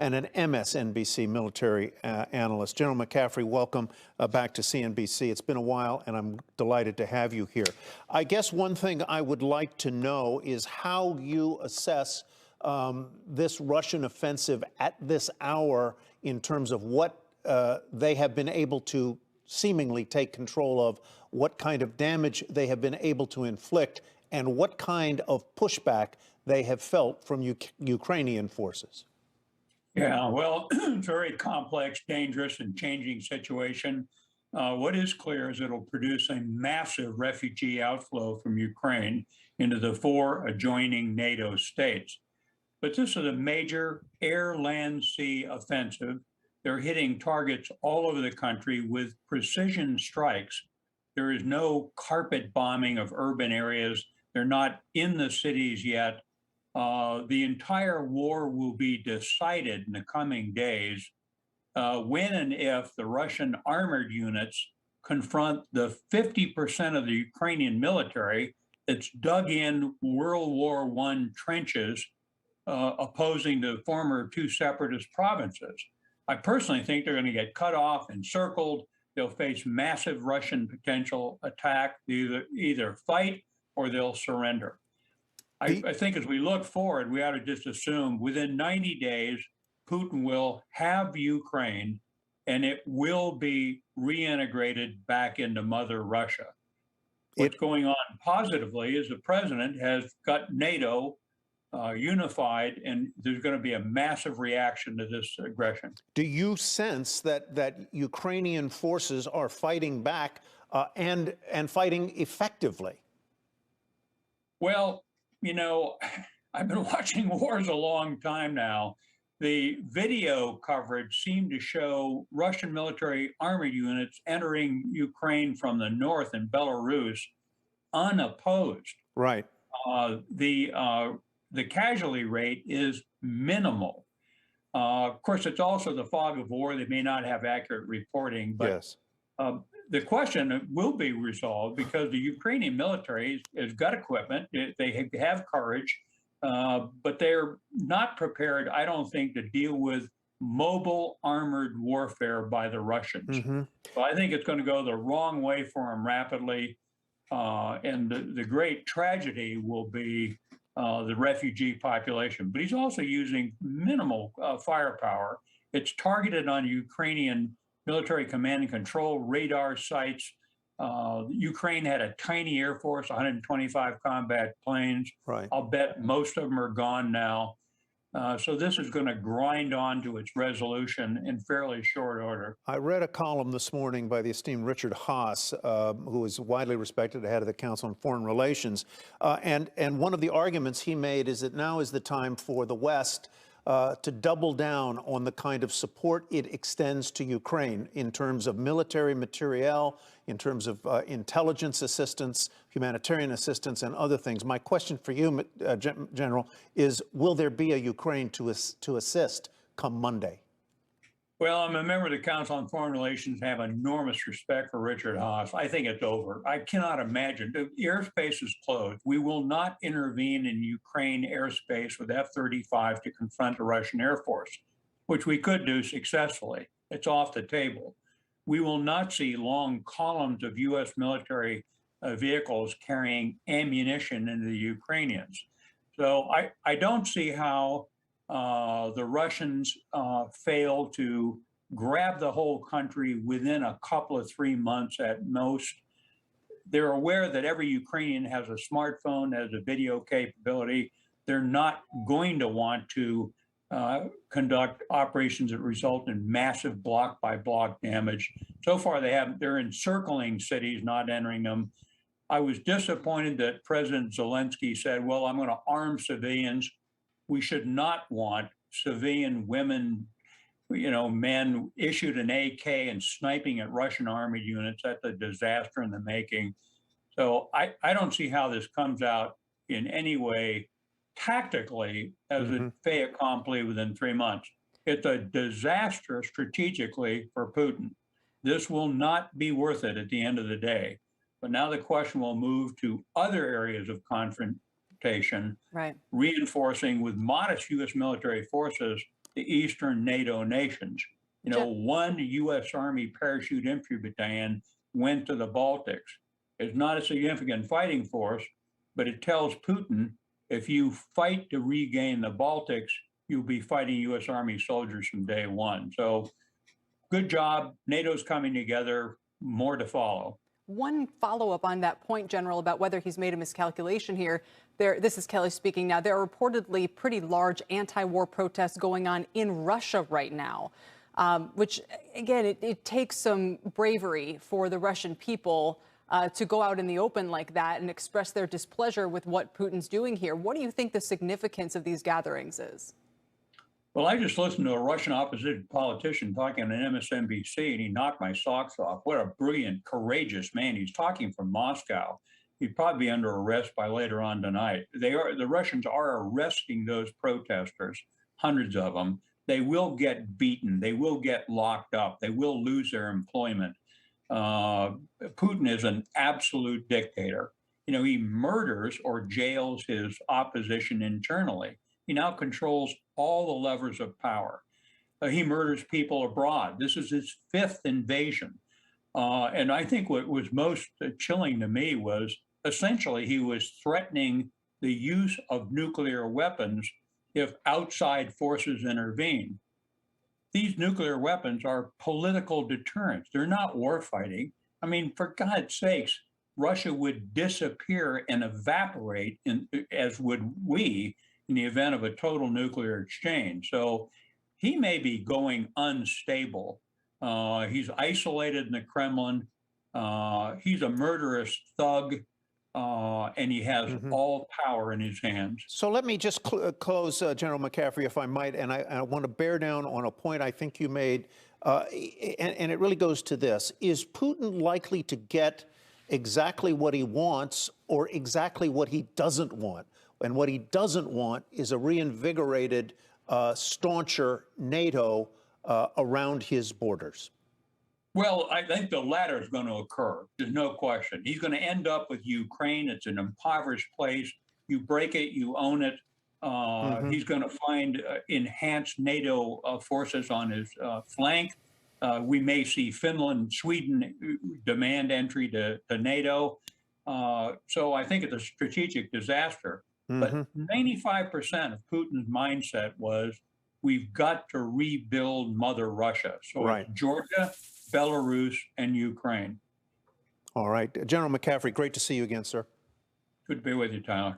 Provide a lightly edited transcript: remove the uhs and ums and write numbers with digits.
and an MSNBC military analyst. General McCaffrey, welcome back to CNBC. It's been a while, and I'm delighted to have you here. I guess one thing I would like to know is how you assess this Russian offensive at this hour in terms of what they have been able to seemingly take control of, what kind of damage they have been able to inflict, and what kind of pushback they have felt from Ukrainian forces. Yeah, well, it's a very complex, dangerous, and changing situation. What is clear is it'll produce a massive refugee outflow from Ukraine into the 4 adjoining NATO states. But this is a major air, land, sea offensive. They're hitting targets all over the country with precision strikes. There is no carpet bombing of urban areas. They're not in the cities yet. The entire war will be decided in the coming days when and if the Russian armored units confront the 50% of the Ukrainian military that's dug in World War I trenches opposing the former 2 separatist provinces. I personally think they're going to get cut off, encircled. They'll face massive Russian potential attack, either fight or they'll surrender. I think as we look forward, we ought to just assume within 90 days, Putin will have Ukraine and it will be reintegrated back into Mother Russia. What's going on positively is the president has got NATO unified, and there's going to be a massive reaction to this aggression. Do you sense that Ukrainian forces are fighting back and fighting effectively? Well, you know, I've been watching wars a long time now. The video coverage seemed to show Russian military armored units entering Ukraine from the north and Belarus unopposed. Right. The casualty rate is minimal. Of course, it's also the fog of war. They may not have accurate reporting, but yes. The question will be resolved because the Ukrainian military has got equipment. They have courage, but they're not prepared, I don't think, to deal with mobile armored warfare by the Russians. Mm-hmm. So I think it's going to go the wrong way for them rapidly. And the great tragedy will be the refugee population. But he's also using minimal firepower. It's targeted on Ukrainian military command and control radar sites. Ukraine had a tiny air force, 125 combat planes. Right. I'll bet most of them are gone now. So this is going to grind on to its resolution in fairly short order. I read a column this morning by the esteemed Richard Haass, who is widely respected, head of the Council on Foreign Relations. And one of the arguments he made is that now is the time for the West to double down on the kind of support it extends to Ukraine in terms of military materiel, in terms of intelligence assistance, humanitarian assistance, and other things. My question for you, General, is will there be a Ukraine to assist come Monday? Well, I'm a member of the Council on Foreign Relations, have enormous respect for Richard Haass. I think it's over. I cannot imagine. The airspace is closed. We will not intervene in Ukraine airspace with F-35 to confront the Russian Air Force, which we could do successfully. It's off the table. We will not see long columns of U.S. military vehicles carrying ammunition into the Ukrainians. So I don't see how the Russians fail to grab the whole country within a couple of 3 months at most. They're aware that every Ukrainian has a smartphone, has a video capability. They're not going to want to conduct operations that result in massive block-by-block damage. So far, they're encircling cities, not entering them. I was disappointed that President Zelensky said, well, I'm going to arm civilians. We should not want civilian women, men issued an AK and sniping at Russian army units. That's a disaster in the making. So I don't see how this comes out in any way tactically as a fait accompli within 3 months. It's a disaster strategically for Putin. This will not be worth it at the end of the day. But now the question will move to other areas of confrontation, right, reinforcing with modest U.S. military forces the Eastern NATO nations. You know, one U.S. Army parachute infantry battalion went to the Baltics. It's not a significant fighting force, but it tells Putin, if you fight to regain the Baltics, you'll be fighting U.S. Army soldiers from day one. So good job. NATO's coming together. More to follow. One follow-up on that point, General, about whether he's made a miscalculation here. This is Kelly speaking now. There are reportedly pretty large anti-war protests going on in Russia right now, which, again, it takes some bravery for the Russian people to go out in the open like that and express their displeasure with what Putin's doing here. What do you think the significance of these gatherings is? Well, I just listened to a Russian opposition politician talking on MSNBC, and he knocked my socks off. What a brilliant, courageous man. He's talking from Moscow. He'd probably be under arrest by later on tonight. The Russians are arresting those protesters, hundreds of them. They will get beaten. They will get locked up. They will lose their employment. Putin is an absolute dictator. You know, he murders or jails his opposition internally. He now controls all the levers of power. He murders people abroad. This is his fifth invasion. And I think what was most chilling to me was essentially he was threatening the use of nuclear weapons if outside forces intervene. These nuclear weapons are political deterrents. They're not war fighting. I mean, for God's sakes, Russia would disappear and evaporate, as would we, in the event of a total nuclear exchange. So he may be going unstable. He's isolated in the Kremlin. He's a murderous thug, and he has all power in his hands. So let me just close, General McCaffrey, if I might, and I want to bear down on a point I think you made, and it really goes to this. Is Putin likely to get exactly what he wants or exactly what he doesn't want? And what he doesn't want is a reinvigorated, stauncher NATO around his borders. Well, I think the latter is going to occur. There's no question. He's going to end up with Ukraine. It's an impoverished place. You break it, you own it. He's going to find enhanced NATO forces on his flank. We may see Finland, Sweden demand entry to NATO. So I think it's a strategic disaster. But 95% of Putin's mindset was, we've got to rebuild Mother Russia. So it's Georgia, Belarus, and Ukraine. All right. General McCaffrey, great to see you again, sir. Good to be with you, Tyler.